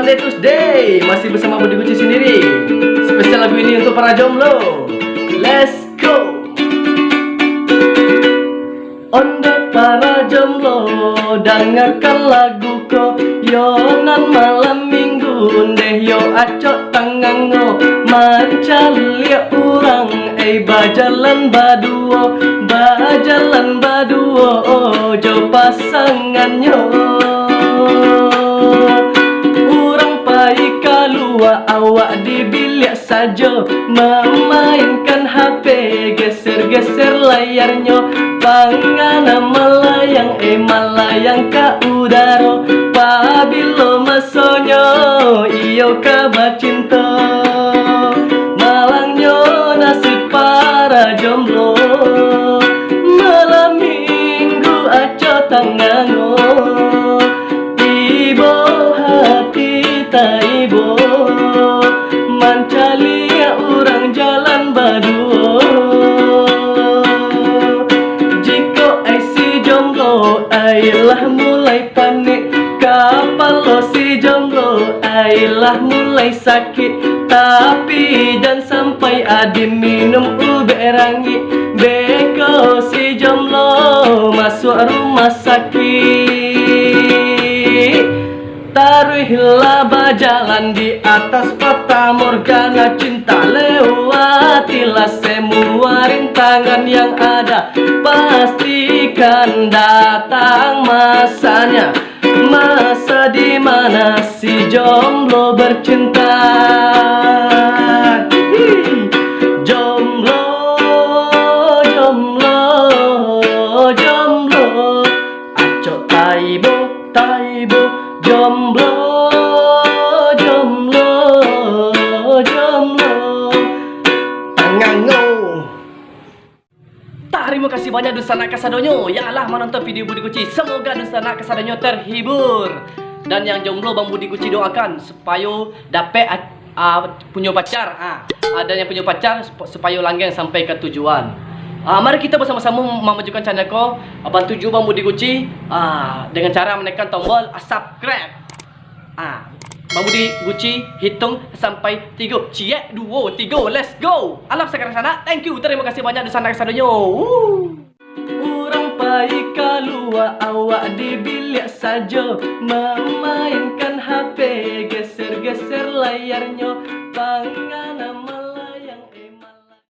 Monday Tuesday, masih bersama Budi Guci sendiri. Spesial lagu ini untuk para jomblo. Let's go. Onde para jomblo, dengarkan laguku. Yo nan malam minggu, ndeh yo acok tangango. Mancalia urang, bajalan baduo, bajalan baduo, jo pasangannya. Urang pai kalua, awak di bilik saja, memainkan HP, geser-geser layarnya. Pangana melayang, melayang ka udara. Pabilo masonyo, iyo kabar cinta. Malangnya nasib para jomblo. Malam minggu aco tangango. Ibo hati tak ibo, mancalia orang jalan baduo. Jika si jomblo, ailah mulai panik. Kapal lo si jomblo, ailah mulai sakit. Tapi jangan sampai adi minum ube rangi. Beko si jomblo masuk rumah sakit. Taruhlah bajalan di atas fata morgana cinta. Lewatilah semua rintangan yang ada. Pastikan datang masanya, masa di mana si jomblo bercinta. Jomblo, jomblo, jomblo, acok taibo, taibo. Jomblo, jomblo, jomblo, tangango. Terima kasih banyak Dusana Kasadonyo yang telah menonton video Budi Guci. Semoga Dusana Kasadonyo terhibur. Dan yang jomblo Bang Budi Guci doakan supaya dapat punya pacar. Dan yang punya pacar supaya langgeng sampai ke tujuan. Mari kita bersama-sama memajukan channel ko. Bantu juga Bang Budi Guci dengan cara menekan tombol subscribe. Bang Budi Guci hitung sampai 3. Ciek 2 3. Let's go. Alam sekarang sana. Thank you. Terima kasih banyak Dusana Kasadonyo. Urang pai kalua, awak di bilik saja, memainkan HP, geser-geser layarnya.